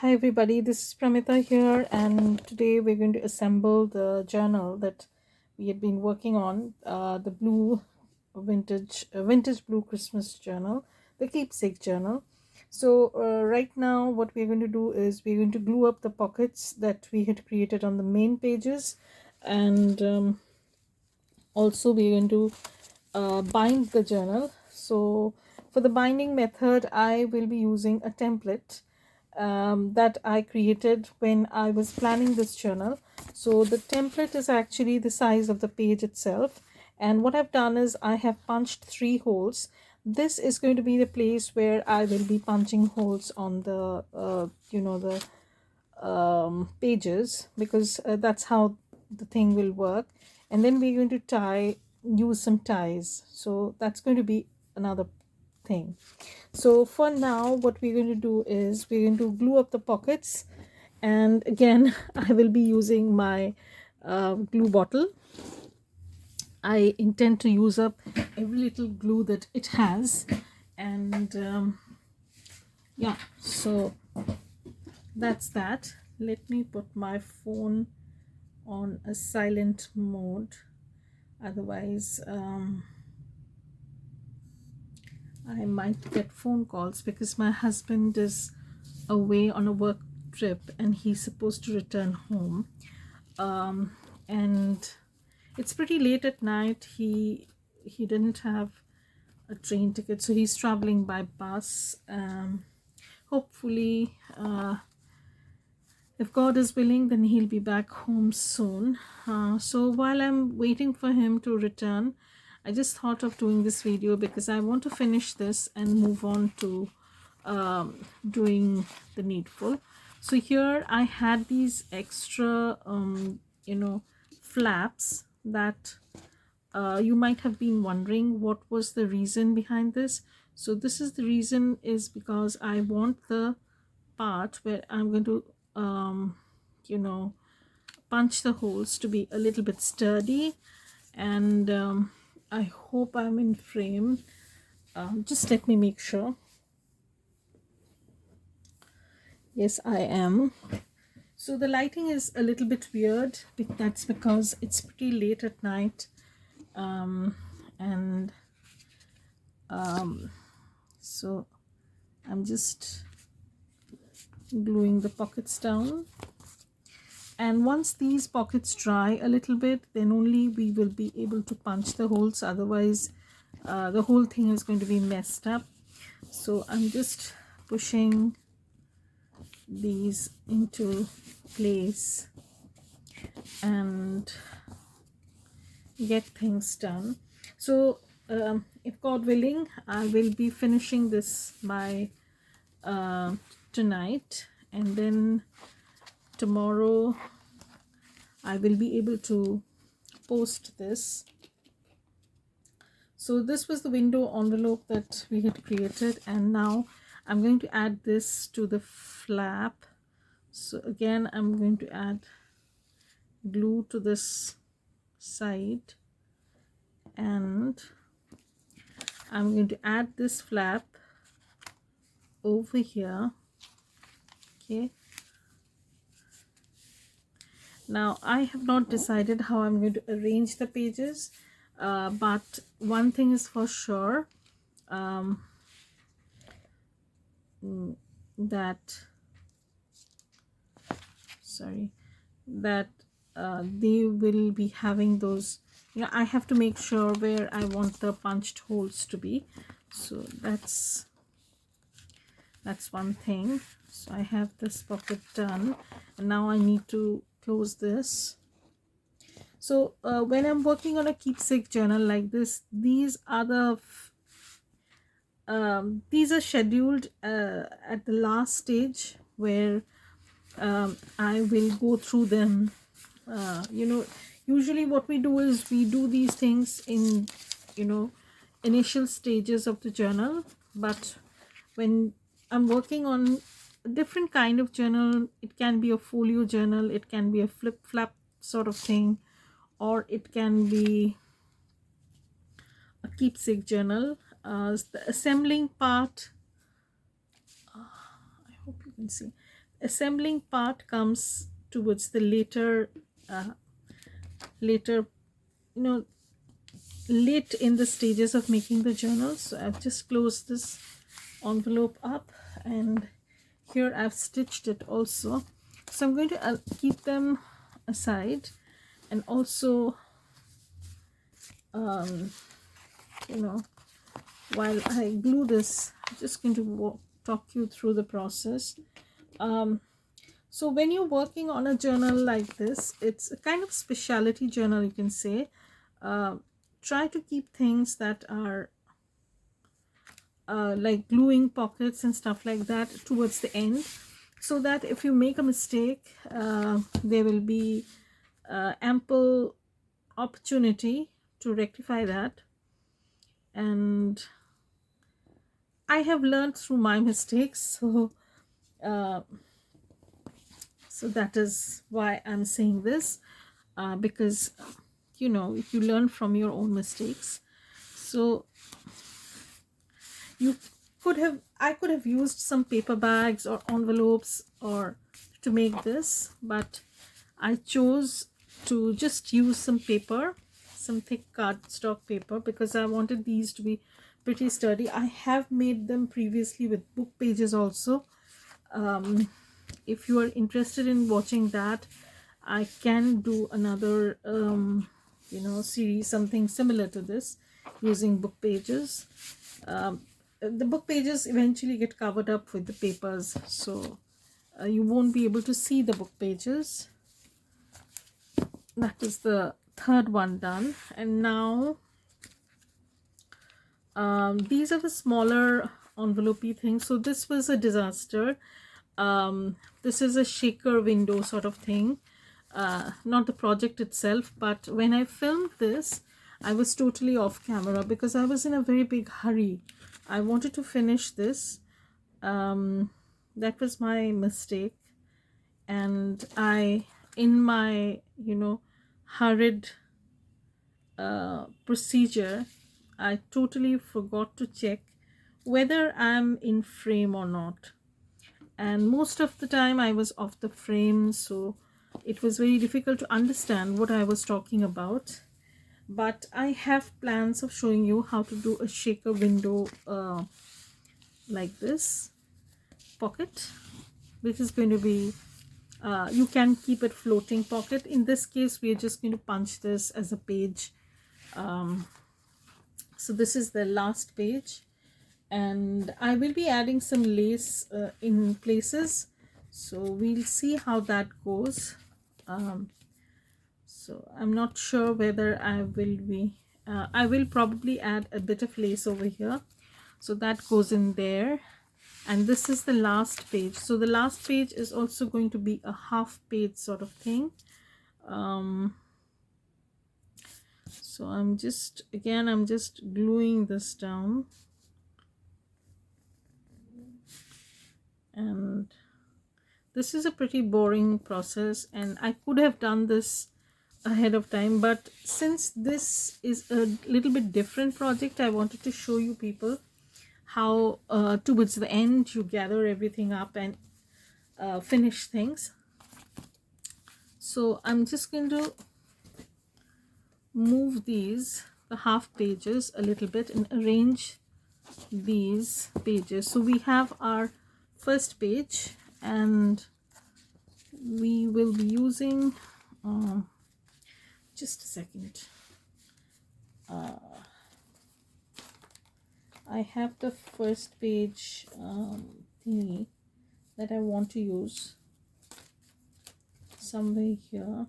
Hi everybody, this is Pramita here, and today we're going to assemble the journal that we had been working on, the blue vintage blue Christmas journal, the keepsake journal. So right now what we're going to do is we're going to glue up the pockets that we had created on the main pages, and also we're going to bind the journal. So for the binding method, I will be using a template that I created when I was planning this journal. So the template is actually the size of the page itself, and what I've done is I have punched 3 holes. This is going to be the place where I will be punching holes on the the pages, because that's how the thing will work. And then we're going to use some ties, so that's going to be another thing. So for now what we're going to do is we're going to glue up the pockets, and again I will be using my glue bottle. I intend to use up every little glue that it has, and yeah, so that's that. Let me put my phone on a silent mode, otherwise I might get phone calls, because my husband is away on a work trip and he's supposed to return home, and it's pretty late at night. He didn't have a train ticket, so he's traveling by bus. Hopefully, if God is willing, then he'll be back home soon. So while I'm waiting for him to return, I just thought of doing this video because I want to finish this and move on to doing the needful. So here I had these extra flaps that you might have been wondering what was the reason behind this. So this is the reason, is because I want the part where I'm going to you know punch the holes to be a little bit sturdy, and I hope I'm in frame. Just let me make sure. Yes, I am. So the lighting is a little bit weird, but that's because it's pretty late at night, and so I'm just gluing the pockets down. And once these pockets dry a little bit, then only we will be able to punch the holes. Otherwise the whole thing is going to be messed up. So I'm just pushing these into place and get things done. So if God willing, I will be finishing this by tonight, and then tomorrow I will be able to post this. So this was the window envelope that we had created, and now I'm going to add this to the flap. So again I'm going to add glue to this side, and I'm going to add this flap over here. Okay, now I have not decided how I'm going to arrange the pages, but one thing is for sure, that they will be having those, I have to make sure where I want the punched holes to be. So that's one thing. So I have this pocket done, and now I need to close this. So when I'm working on a keepsake journal like this, these are scheduled at the last stage, where I will go through them. Usually what we do is we do these things in initial stages of the journal, but when I'm working on a different kind of journal, it can be a folio journal, it can be a flip flap sort of thing, or it can be a keepsake journal. The assembling part, I hope you can see, assembling part comes towards the later, you know, late in the stages of making the journal. So I've just closed this envelope up, and here I've stitched it also. So I'm going to keep them aside, and also you know, while I glue this, I'm just going to talk you through the process. So when you're working on a journal like this, it's a kind of specialty journal, you can say. Try to keep things that are like gluing pockets and stuff like that towards the end, so that if you make a mistake, there will be ample opportunity to rectify that. And I have learned through my mistakes, uh, so that is why I'm saying this, because you know, if you learn from your own mistakes. So you I could have used some paper bags or envelopes or to make this, but I chose to just use some paper, some thick cardstock paper, because I wanted these to be pretty sturdy. I have made them previously with book pages also. If you are interested in watching that, I can do another you know, series, something similar to this, using book pages. The book pages eventually get covered up with the papers, so you won't be able to see the book pages. That is the third one done. And now these are the smaller envelopey things. So this was a disaster. This is a shaker window sort of thing, not the project itself, but when I filmed this, I was totally off camera because I was in a very big hurry. I wanted to finish this. That was my mistake, and I, in my, you know, hurried procedure, I totally forgot to check whether I'm in frame or not. And most of the time I was off the frame, so it was very difficult to understand what I was talking about. But I have plans of showing you how to do a shaker window like this pocket, which is going to be you can keep it floating pocket. In this case, we are just going to punch this as a page. So this is the last page, and I will be adding some lace in places, so we'll see how that goes. So I'm not sure whether I will be I will probably add a bit of lace over here, so that goes in there. And this is the last page, so the last page is also going to be a half page sort of thing. So I'm just gluing this down, and this is a pretty boring process, and I could have done this ahead of time, but since this is a little bit different project, I wanted to show you people how towards the end you gather everything up and finish things. So I'm just going to move the half pages a little bit and arrange these pages. So we have our first page, and we will be using just a second. I have the first page thingy that I want to use somewhere here.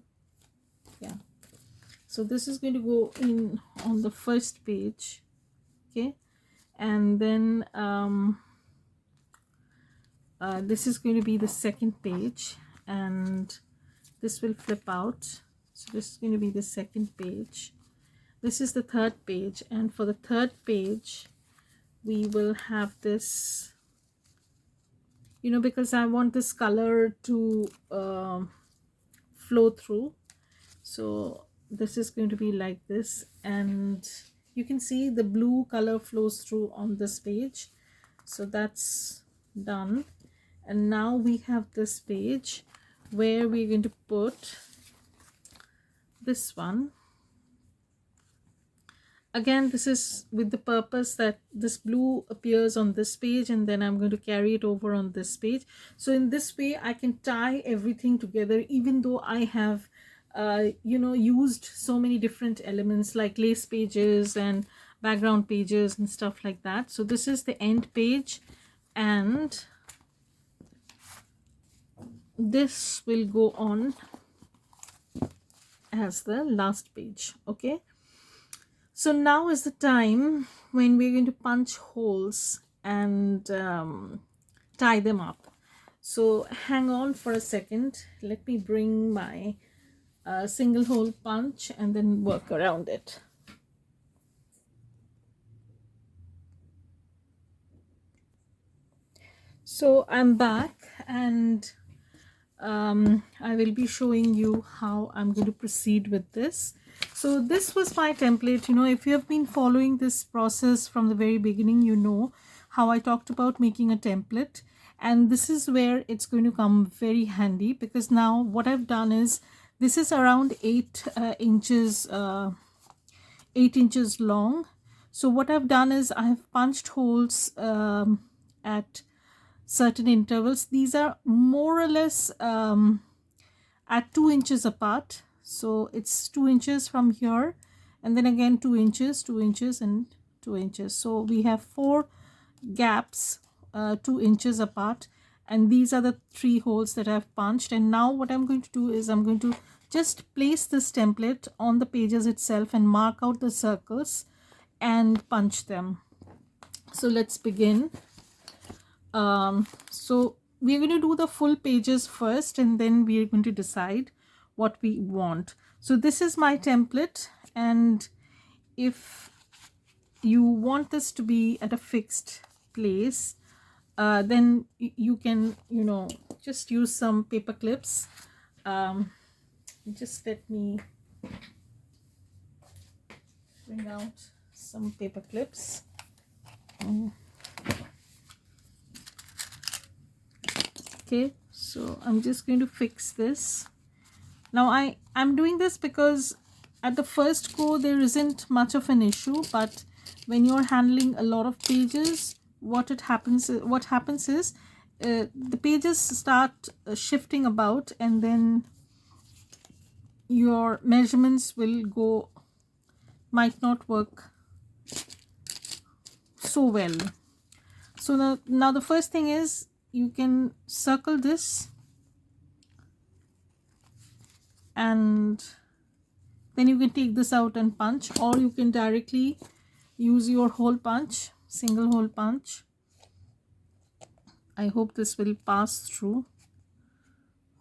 Yeah, so this is going to go in on the first page, okay, and then this is going to be the second page, and this will flip out. So this is going to be the second page. This is the third page, and for the third page we will have this, you know, because I want this color to flow through. So this is going to be like this, and you can see the blue color flows through on this page. So that's done. And now we have this page where we're going to put this one. Again, this is with the purpose that this blue appears on this page, and then I'm going to carry it over on this page. So in this way I can tie everything together, even though I have used so many different elements like lace pages and background pages and stuff like that. So this is the end page, and this will go on as the last page. Okay, so now is the time when we're going to punch holes and tie them up. So hang on for a second, let me bring my single hole punch and then work around it. So I'm back, and I will be showing you how I'm going to proceed with this. So this was my template. If you have been following this process from the very beginning, you know how I talked about making a template, and this is where it's going to come very handy, because now what I've done is, this is around 8 inches 8 inches long. So what I've done is I have punched holes at certain intervals. These are more or less at 2 inches apart. So it's 2 inches from here, and then again 2 inches, 2 inches, and 2 inches. So we have 4 gaps 2 inches apart, and these are the 3 holes that I've punched. And now what I'm going to do is I'm going to just place this template on the pages itself and mark out the circles and punch them. So let's begin. So we're going to do the full pages first, and then we're going to decide what we want. So this is my template, and if you want this to be at a fixed place, then you can just use some paper clips. Just let me bring out some paper clips. Okay, so I'm just going to fix this. Now I'm doing this because at the first go there isn't much of an issue, but when you're handling a lot of pages, what happens is the pages start shifting about, and then your measurements might not work so well. So now the first thing is, you can circle this, and then you can take this out and punch, or you can directly use your hole punch, single hole punch. I hope this will pass through.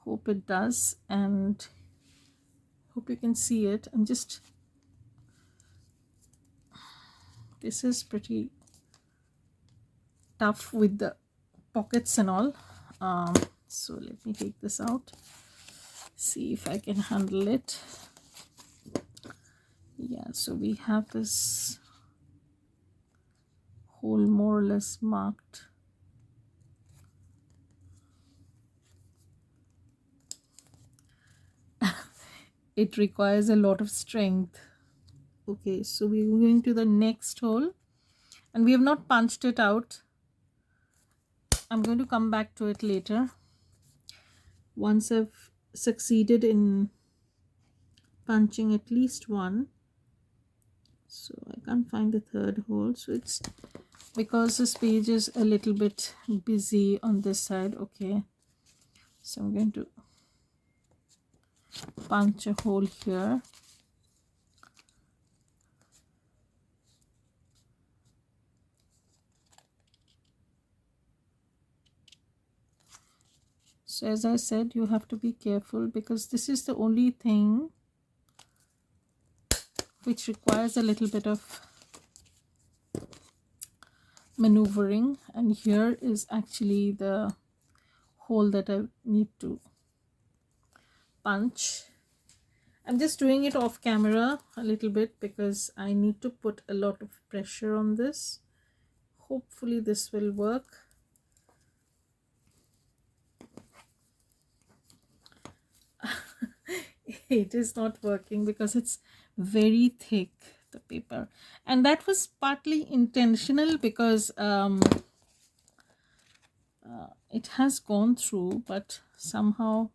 Hope it does, and hope you can see it. This is pretty tough with the pockets and all. So let me take this out, see if I can handle it. Yeah, so we have this hole more or less marked. It requires a lot of strength. Okay, so we're going to the next hole, and we have not punched it out. I'm going to come back to it later once I've succeeded in punching at least one. So I can't find the third hole, so it's because this page is a little bit busy on this side. Okay, so I'm going to punch a hole here. So as I said, you have to be careful, because this is the only thing which requires a little bit of maneuvering, and here is actually the hole that I need to punch. I'm just doing it off camera a little bit because I need to put a lot of pressure on this. Hopefully this will work. it is not working because it's very thick, the paper. And that was partly intentional because it has gone through, but somehow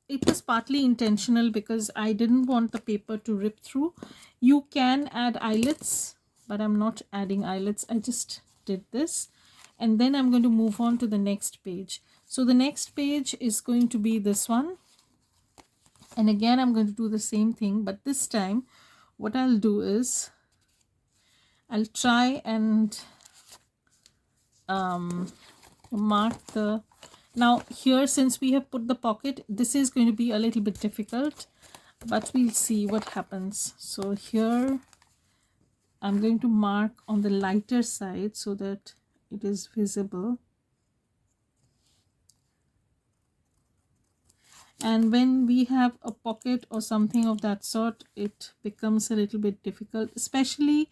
it was partly intentional because I didn't want the paper to rip through. You can add eyelets, but I'm not adding eyelets. I just did this, and then I'm going to move on to the next page. So the next page is going to be this one, and again I'm going to do the same thing, but this time what I'll do is I'll try and mark the, now here, since we have put the pocket, this is going to be a little bit difficult, but we'll see what happens. So here I'm going to mark on the lighter side so that it is visible. And when we have a pocket or something of that sort, it becomes a little bit difficult, especially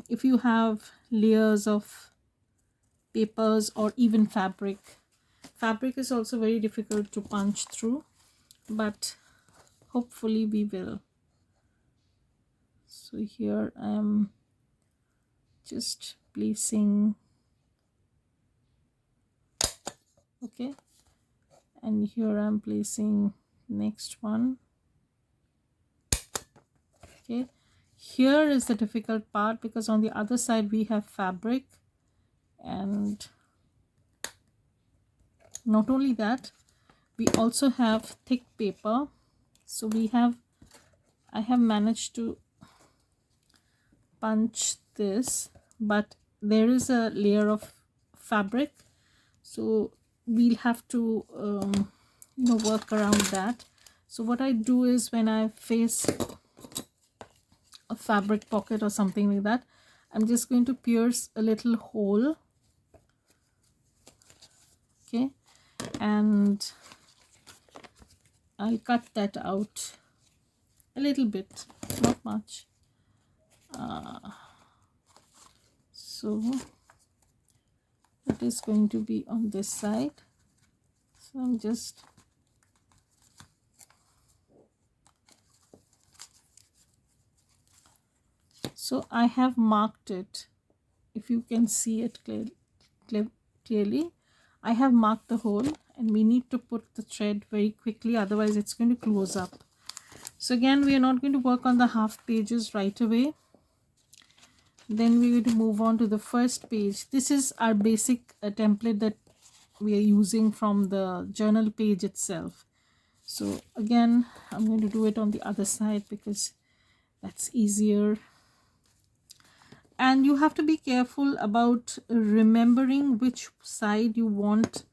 if you have layers of papers or even fabric. Fabric is also very difficult to punch through, but hopefully we will. So here I am just placing, okay, and here I'm placing next one. Okay, here is the difficult part because on the other side we have fabric, and not only that, we also have thick paper. So I have managed to punch this, but there is a layer of fabric, so we'll have to work around that. So what I do is, when I face a fabric pocket or something like that, I'm just going to pierce a little hole, okay, and I'll cut that out a little bit, not much. So it is going to be on this side, so I'm just so I have marked it. If you can see it clearly, I have marked the hole, and we need to put the thread very quickly, otherwise it's going to close up. So again, we are not going to work on the half pages right away. Then we're going to move on to the first page. This is our basic template that we are using from the journal page itself. So again, I'm going to do it on the other side because that's easier. And you have to be careful about remembering which side you want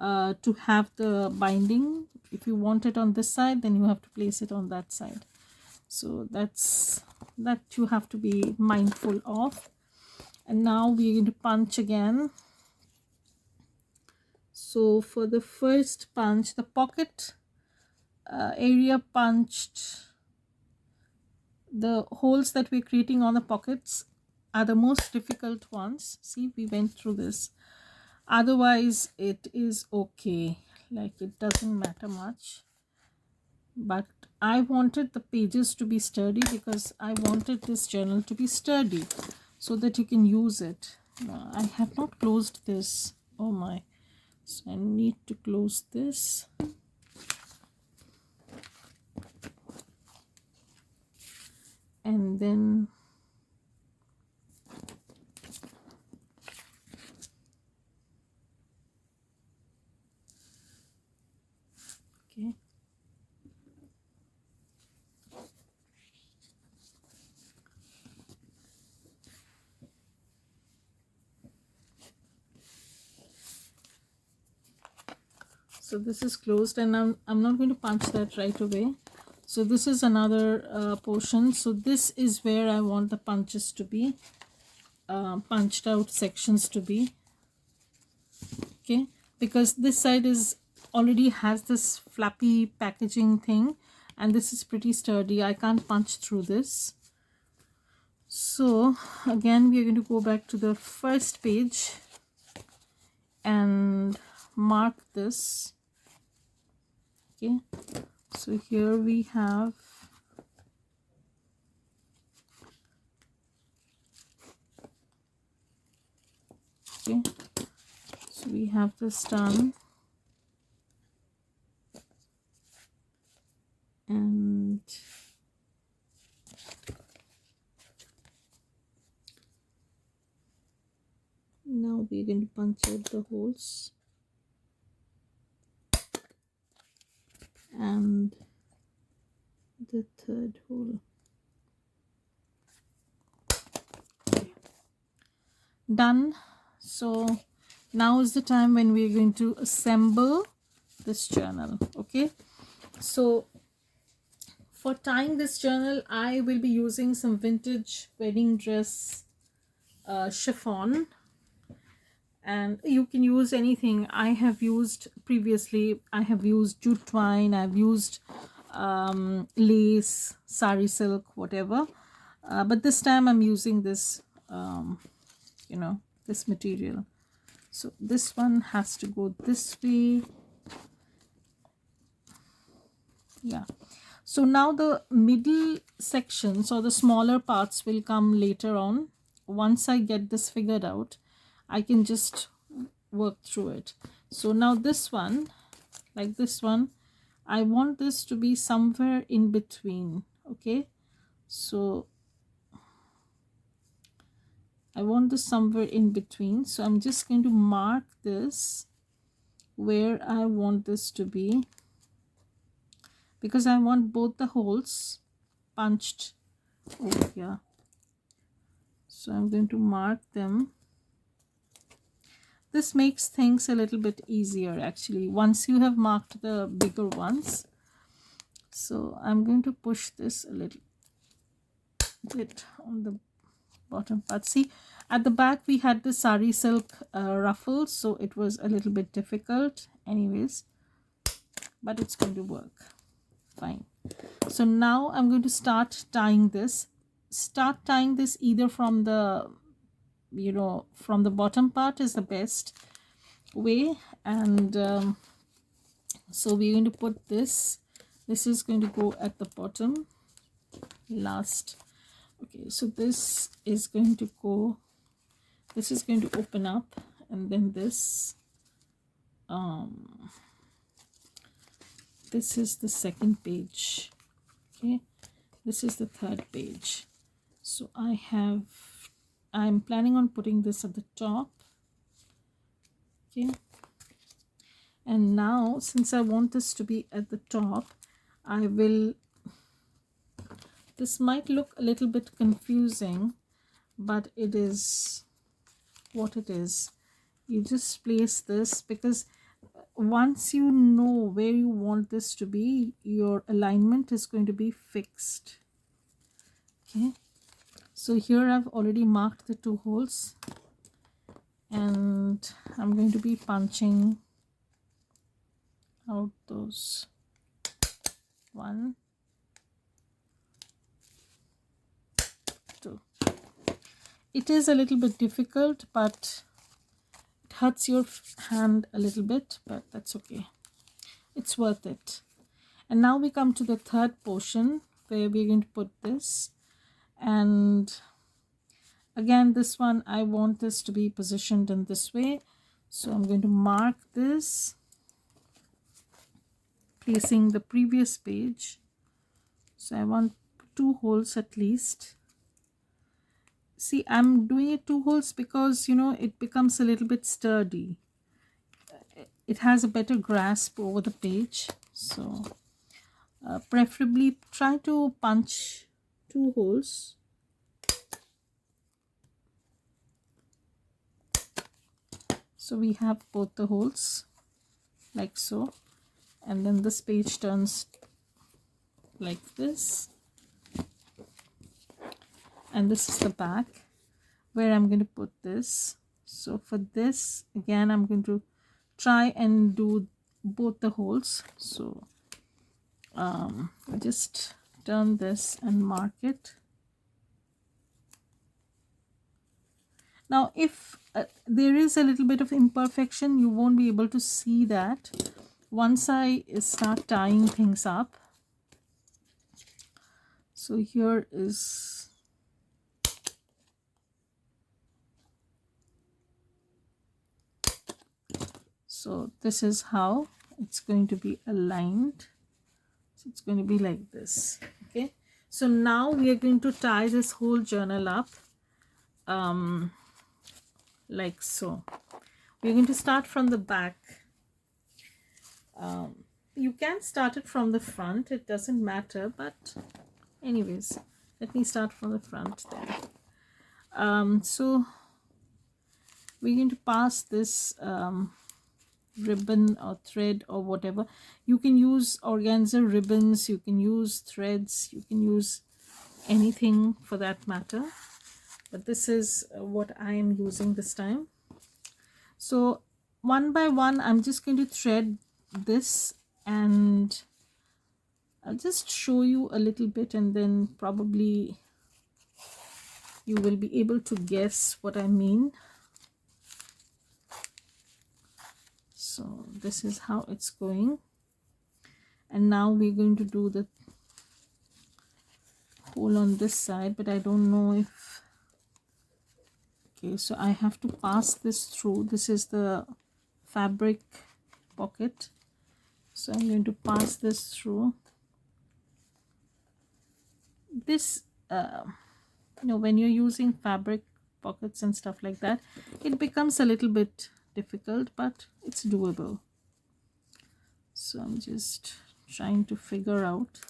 to have the binding. If you want it on this side, then you have to place it on that side. So that you have to be mindful of. And now we're going to punch again. So for the first punch, the pocket area punched, the holes that we're creating on the pockets are the most difficult ones. See, we went through this. Otherwise it is okay, like it doesn't matter much. But I wanted the pages to be sturdy because I wanted this journal to be sturdy so that you can use it. Now, I have not closed this. Oh my. So I need to close this. And then okay. So this is closed, and I'm not going to punch that right away. So this is another portion. So this is where I want the punches to be, punched out sections to be, okay, because this side is already has this flappy packaging thing, and this is pretty sturdy. I can't punch through this. So again, we are going to go back to the first page and mark this. Okay, so here we have okay, so we have this done, and now we're going to punch out the holes and the third hole. Okay. Done. So now is the time when we're going to assemble this journal. Okay, so for tying this journal, I will be using some vintage wedding dress chiffon, and you can use anything. I have used previously, I have used jute twine, I've used lace, sari silk, whatever, but this time I'm using this this material. So this one has to go this way. Yeah, so now the middle sections or the smaller parts will come later on. Once I get this figured out, I can just work through it. So now this one, like this one, I want this to be somewhere in between. Okay, so I want this somewhere in between, so I'm just going to mark this where I want this to be, because I want both the holes punched over here. So I'm going to mark them. This makes things a little bit easier actually once you have marked the bigger ones. So I'm going to push this a little bit on the bottom part. See, at the back we had the sari silk ruffles, so it was a little bit difficult anyways, but it's going to work fine. So now I'm going to start tying this. Start tying this either from the from the bottom part is the best way. And so we're going to put this is going to go at the bottom last. Okay, so this is going to go, this is going to open up, and then this this is the second page. Okay, this is the third page. So I'm planning on putting this at the top. Okay, and now since I want this to be at the top, I will, this might look a little bit confusing, but it is what it is. You just place this, because once you know where you want this to be, your alignment is going to be fixed. Okay, so here I've already marked the two holes, and I'm going to be punching out those 1, 2. It is a little bit difficult, but it hurts your hand a little bit, but that's okay, it's worth it. And now we come to the third portion where we're going to put this, and again this one I want this to be positioned in this way. So I'm going to mark this facing the previous page. So I want 2 holes at least. See, I'm doing it 2 holes because it becomes a little bit sturdy, it has a better grasp over the page. So preferably try to punch 2 holes. So we have both the holes like so, and then this page turns like this, and this is the back where I'm going to put this. So for this again I'm going to try and do both the holes. So just turn this and mark it. Now if there is a little bit of imperfection, you won't be able to see that once I start tying things up. So here is, so this is how it's going to be aligned. So it's going to be like this. Okay, so now we are going to tie this whole journal up like so. We're going to start from the back. You can start it from the front, it doesn't matter, but anyways, let me start from the front then. So we're going to pass this ribbon or thread or whatever. You can use organza ribbons, you can use threads, you can use anything for that matter, but this is what I am using this time. So one by one I'm just going to thread this, and I'll just show you a little bit, and then probably you will be able to guess what I mean. So this is how it's going, and now we're going to do the hole on this side, but I don't know if, okay, so I have to pass this through. This is the fabric pocket, so I'm going to pass this through. This you know, when you're using fabric pockets and stuff like that, it becomes a little bit difficult, but it's doable. So I'm just trying to figure out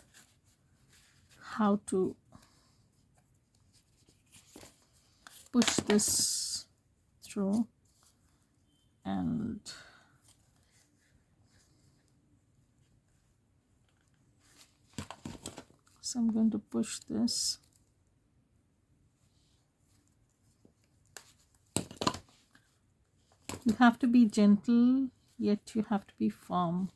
how to push this through, and so I'm going to push this. You have to be gentle, yet you have to be firm.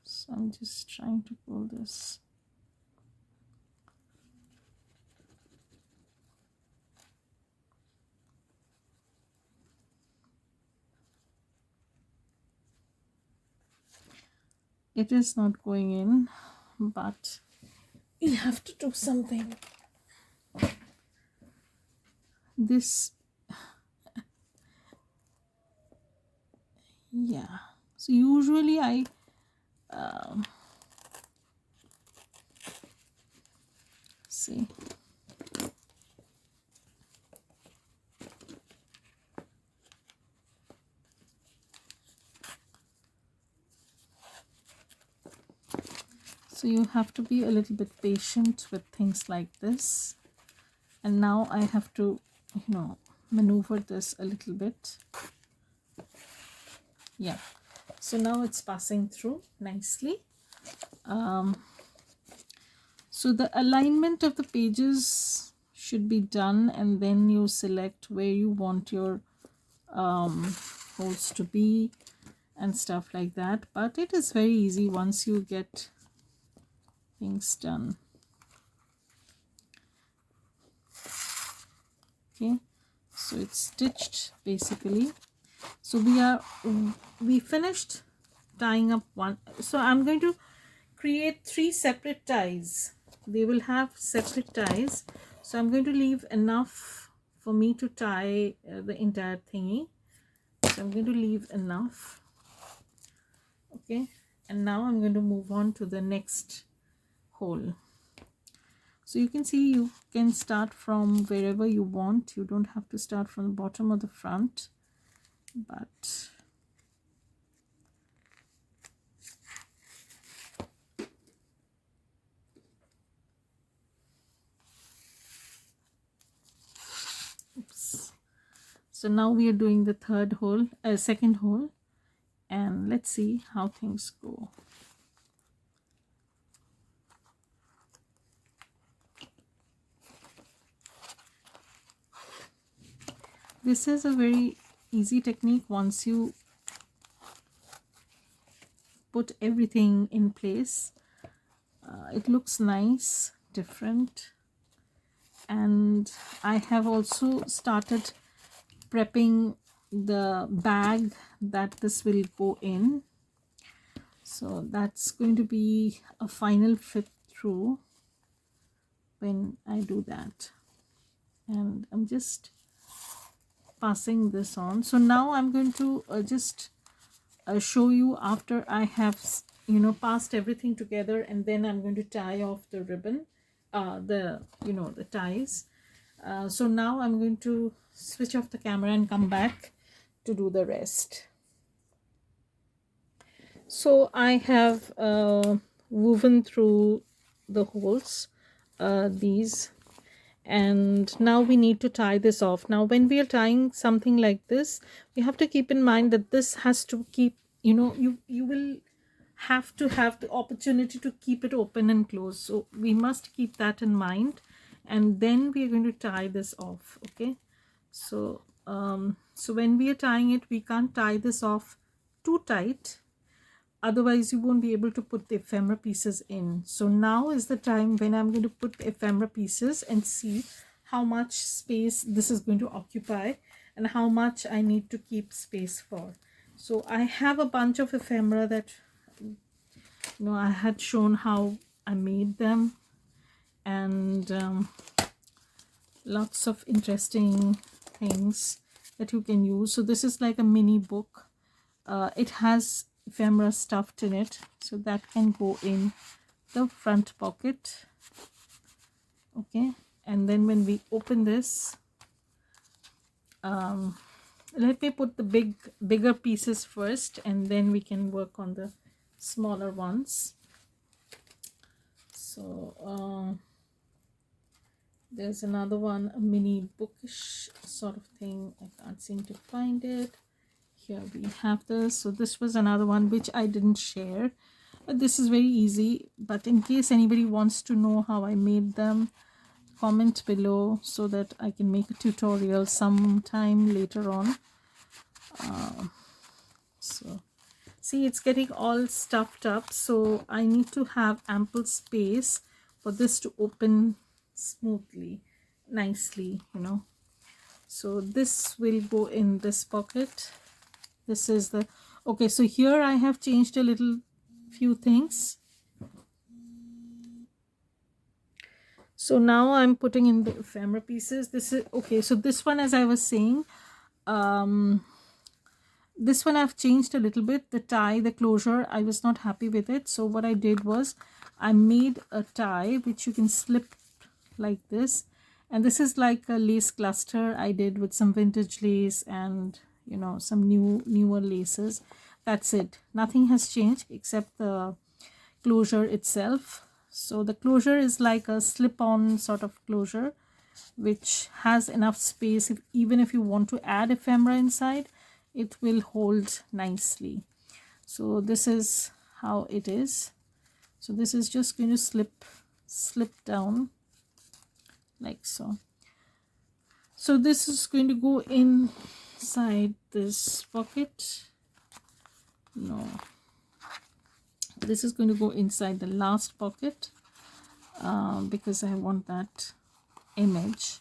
So I'm just trying to pull this. It is not going in, but you have to do something. This, yeah, so usually I see, so you have to be a little bit patient with things like this. And now I have to, you know, maneuver this a little bit. Yeah, so now it's passing through nicely. So the alignment of the pages should be done, and then you select where you want your holes to be and stuff like that. But it is very easy once you get things done. Okay, so it's stitched basically. So we finished tying up one. So I'm going to create 3 separate ties. They will have separate ties, so I'm going to leave enough for me to tie the entire thingy. So I'm going to leave enough. Okay, and now I'm going to move on to the next hole. So you can see you can start from wherever you want. You don't have to start from the bottom or the front, but oops. So now we are doing the second hole, and let's see how things go. This is a very easy technique once you put everything in place. It looks nice, different. And I have also started prepping the bag that this will go in. So that's going to be a final fit through when I do that. And I'm just passing this on. So now I'm going to just show you after I have passed everything together, and then I'm going to tie off the ribbon, the ties. So now I'm going to switch off the camera and come back to do the rest. So I have woven through the holes, these, and now we need to tie this off. Now when we are tying something like this, we have to keep in mind that this has to keep, you will have to have the opportunity to keep it open and close. So we must keep that in mind, and then we are going to tie this off. Okay, so so when we are tying it, we can't tie this off too tight, otherwise you won't be able to put the ephemera pieces in. So now is the time when I'm going to put the ephemera pieces and see how much space this is going to occupy and how much I need to keep space for. So I have a bunch of ephemera that I had shown how I made them, and lots of interesting things that you can use. So this is like a mini book. It has ephemera stuffed in it, so that can go in the front pocket. Okay, and then when we open this, let me put the bigger pieces first, and then we can work on the smaller ones. So there's another one, a mini bookish sort of thing. I can't seem to find it. Here we have this. So this was another one which I didn't share, but this is very easy. But in case anybody wants to know how I made them, comment below so that I can make a tutorial sometime later on. So see, it's getting all stuffed up, so I need to have ample space for this to open smoothly, nicely, So this will go in this pocket. This is the okay. So here I have changed a little few things. So now I'm putting in the ephemera pieces. This is okay. So this one, as I was saying, this one I've changed a little bit. The tie, the closure, I was not happy with it. So what I did was I made a tie which you can slip like this. And this is like a lace cluster I did with some vintage lace and some newer laces. That's it. Nothing has changed except the closure itself. So the closure is like a slip-on sort of closure which has enough space. Even if you want to add ephemera inside, it will hold nicely. So this is how it is. So this is just going to slip down like so. So this is going to go inside this pocket. No, this is going to go inside the last pocket because I want that image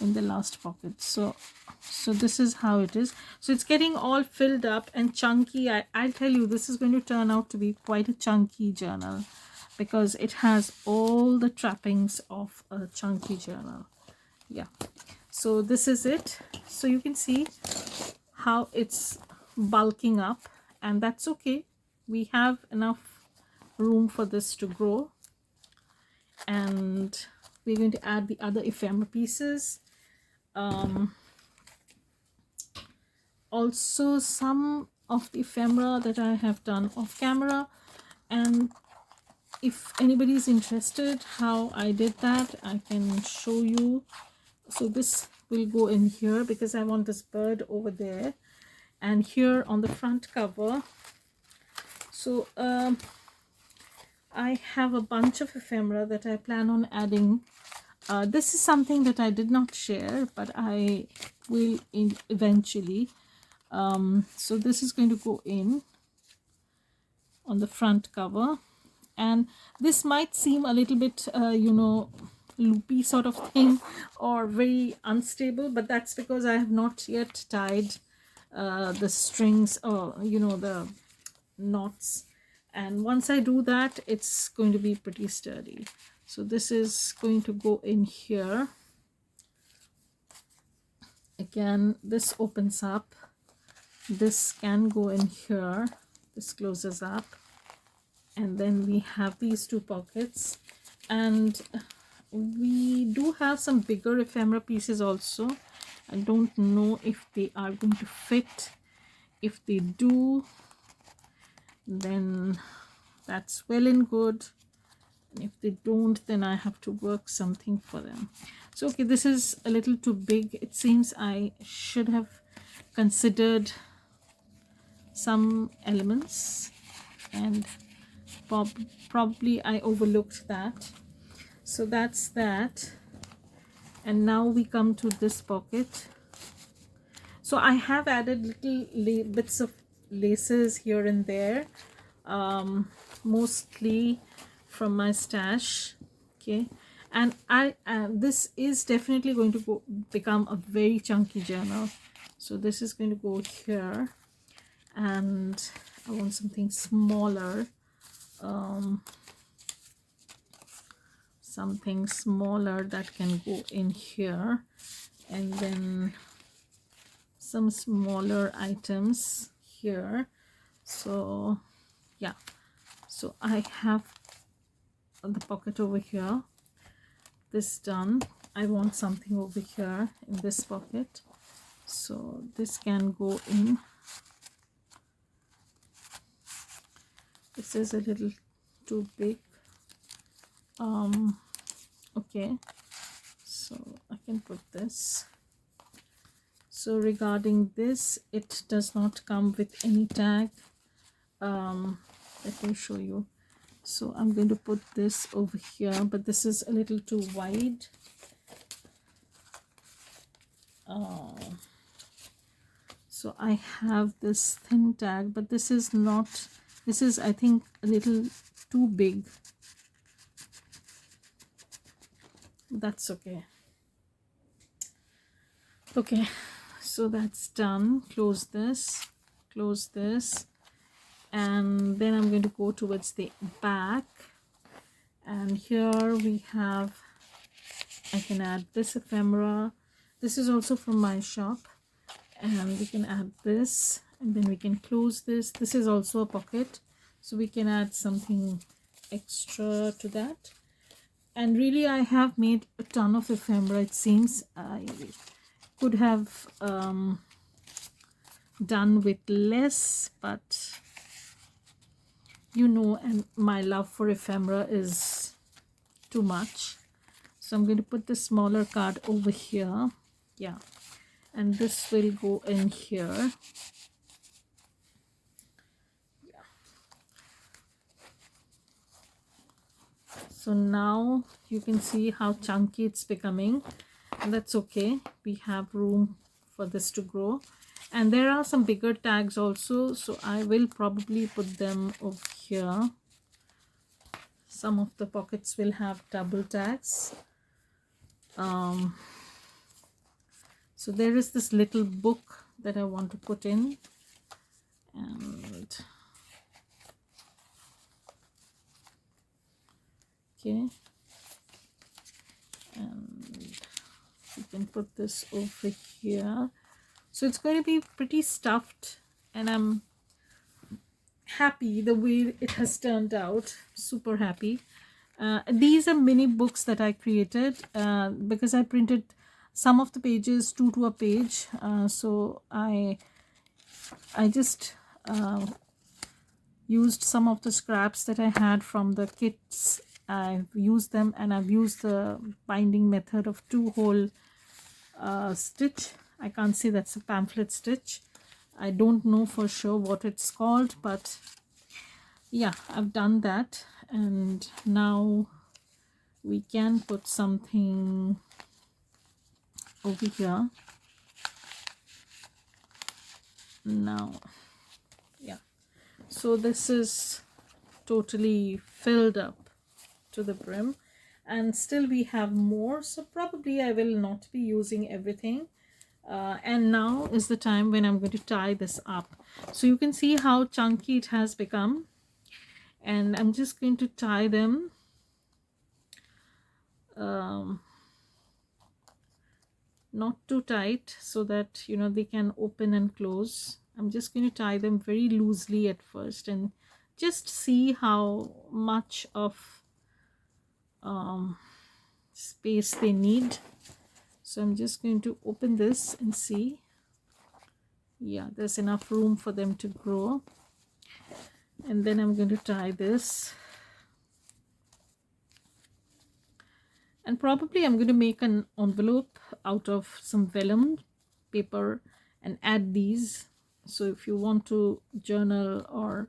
in the last pocket. So this is how it is. So it's getting all filled up and chunky. I'll tell you, this is going to turn out to be quite a chunky journal because it has all the trappings of a chunky journal. Yeah, so this is it. So you can see how it's bulking up, and that's okay. We have enough room for this to grow, and we're going to add the other ephemera pieces. Also some of the ephemera that I have done off camera, and if anybody is interested how I did that, I can show you. So this will go in here because I want this bird over there, and here on the front cover. So I have a bunch of ephemera that I plan on adding. This is something that I did not share, but I will eventually. So this is going to go in. on the front cover. And this might seem a little bit loopy sort of thing, or very unstable, but that's because I have not yet tied the strings, or the knots. And once I do that, it's going to be pretty sturdy. So this is going to go in here. Again, this opens up, this can go in here, this closes up, and then we have these two pockets. And we do have some bigger ephemera pieces also. I don't know if they are going to fit. If they do, then that's well and good, and if they don't, then I have to work something for them. So okay, this is a little too big. It seems I should have considered some elements, and probably I overlooked that. So that's that. And now we come to this pocket. So I have added little bits of laces here and there, mostly from my stash. Okay, and this is definitely going to become a very chunky journal. So this is going to go here, and I want something smaller, something smaller that can go in here, and then some smaller items here. So yeah, so I have the pocket over here, this done. I want something over here in this pocket, so this can go in. This is a little too big. Okay, so I can put this. So regarding this, it does not come with any tag. Let me show you. So I'm going to put this over here, but this is a little too wide. So I have this thin tag, but this is not, this is I think a little too big. That's okay. Okay, so that's done. Close this, and then I'm going to go towards the back, and here we have, I can add this ephemera. This is also from my shop, and we can add this, and then we can close this. This is also a pocket, so we can add something extra to that. And really I have made a ton of ephemera. It seems I could have done with less, but and my love for ephemera is too much. So I'm going to put the smaller card over here. Yeah, and this will go in here. Yeah. So now you can see how chunky it's becoming, and that's okay. We have room for this to grow. And there are some bigger tags also, so I will probably put them over here. Some of the pockets will have double tags. So there is this little book that I want to put in, and okay, and you can put this over here. So it's going to be pretty stuffed, and I'm happy the way it has turned out. Super happy. These are mini books that I created because I printed some of the pages two to a page. So I just used some of the scraps that I had from the kits. I've used them, and I've used the binding method of 2-hole stitch. I can't see, that's a pamphlet stitch. I don't know for sure what it's called, but yeah, I've done that. And now we can put something over here. Now, yeah, so this is totally filled up to the brim, and still we have more, so probably I will not be using everything. And now is the time when I'm going to tie this up. So you can see how chunky it has become, and I'm just going to tie them not too tight so that they can open and close. I'm just going to tie them very loosely at first and just see how much of space they need. So I'm just going to open this and see. Yeah, there's enough room for them to grow. And then I'm going to tie this, and probably I'm going to make an envelope out of some vellum paper and add these. So if you want to journal, or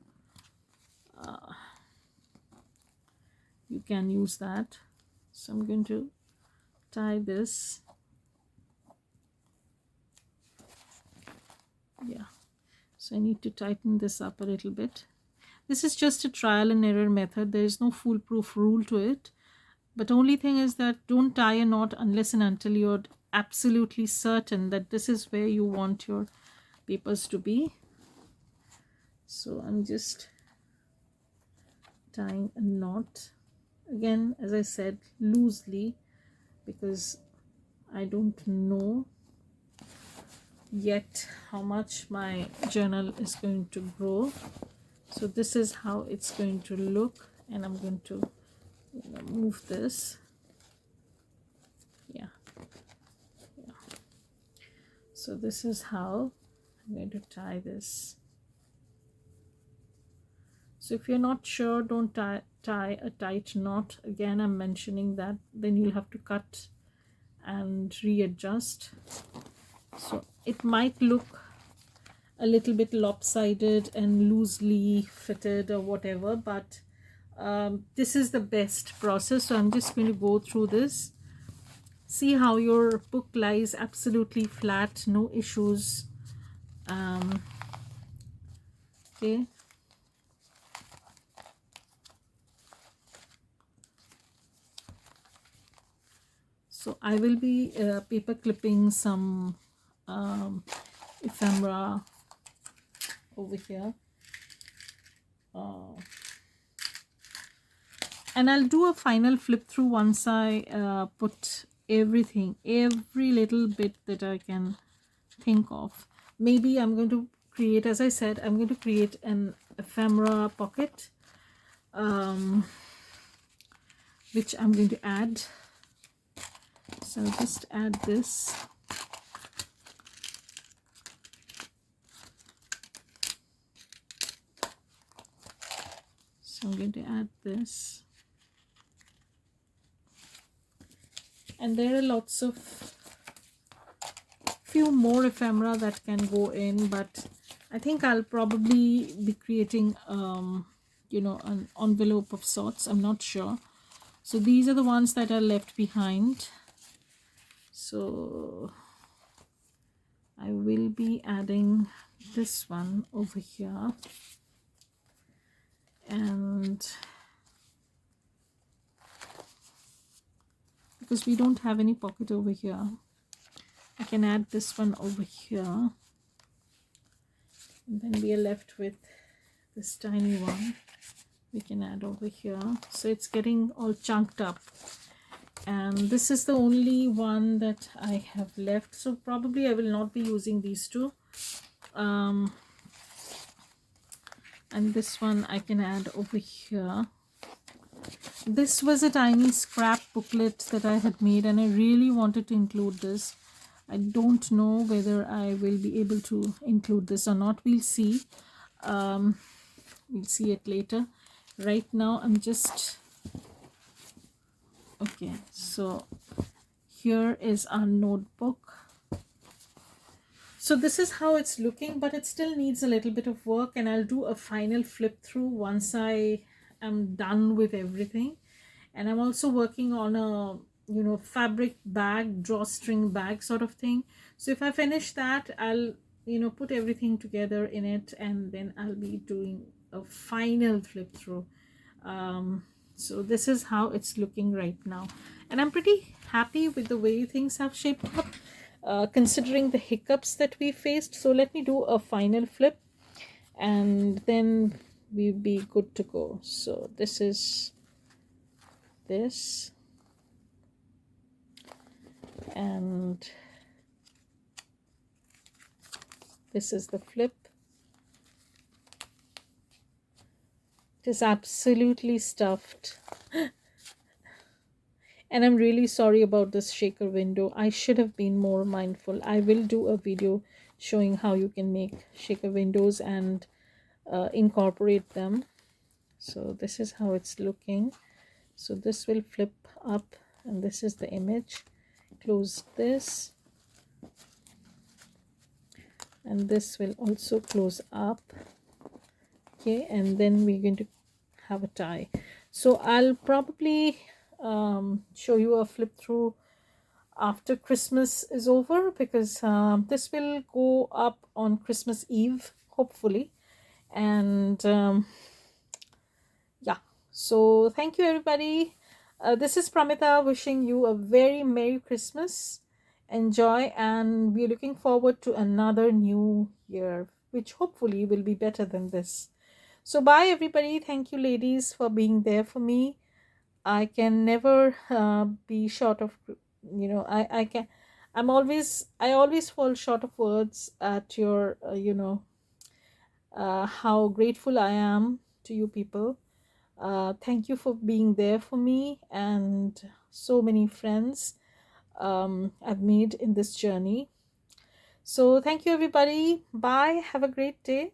you can use that. So I'm going to tie this. Yeah, so I need to tighten this up a little bit. This is just a trial and error method. There is no foolproof rule to it. But only thing is that don't tie a knot unless and until you're absolutely certain that this is where you want your papers to be. So I'm just tying a knot. Again, as I said, loosely, because I don't know yet how much my journal is going to grow. So this is how it's going to look, and I'm going to move this. Yeah. So this is how I'm going to tie this. So if you're not sure, don't tie a tight knot. Again, I'm mentioning that then you'll have to cut and readjust. So it might look a little bit lopsided and loosely fitted or whatever, but this is the best process. So I'm just going to go through this. See how your book lies absolutely flat, no issues. Okay. So I will be paper clipping some ephemera over here. And I'll do a final flip through once I put everything, every little bit that I can think of. Maybe I'm going to create, as I said, I'm going to create an ephemera pocket, which I'm going to add. So I'll just add this. So I'm going to add this. And there are lots of few more ephemera that can go in, but I think I'll probably be creating an envelope of sorts. I'm not sure. So these are the ones that are left behind. So I will be adding this one over here, and because we don't have any pocket over here, I can add this one over here, and then we are left with this tiny one we can add over here. So it's getting all chunked up, and this is the only one that I have left, so probably I will not be using these two. And this one I can add over here. This was a tiny scrap booklet that I had made, and I really wanted to include this. I don't know whether I will be able to include this or not. We'll see. We'll see it later. Right now I'm just okay. So here is our notebook. So this is how it's looking, but it still needs a little bit of work, and I'll do a final flip through once I am done with everything. And I'm also working on a fabric bag, drawstring bag sort of thing. So if I finish that, I'll put everything together in it, and then I'll be doing a final flip through. um, so this is how it's looking right now, and I'm pretty happy with the way things have shaped up, considering the hiccups that we faced. So let me do a final flip, and then we'll be good to go. So this is this, and this is the flip. It is absolutely stuffed. And I'm really sorry about this shaker window. I should have been more mindful. I will do a video showing how you can make shaker windows and incorporate them. So this is how it's looking. So this will flip up, and this is the image. Close this, and this will also close up. Okay, and then we're going to have a tie. So I'll probably show you a flip through after Christmas is over, because this will go up on Christmas Eve, hopefully. And yeah, so thank you, everybody. This is Pramita wishing you a very Merry Christmas. Enjoy, and we're looking forward to another new year, which hopefully will be better than this. So bye, everybody. Thank you, ladies, for being there for me. I can never be short of, I can, I always fall short of words at your, how grateful I am to you people. Thank you for being there for me, and so many friends I've made in this journey. So thank you, everybody. Bye. Have a great day.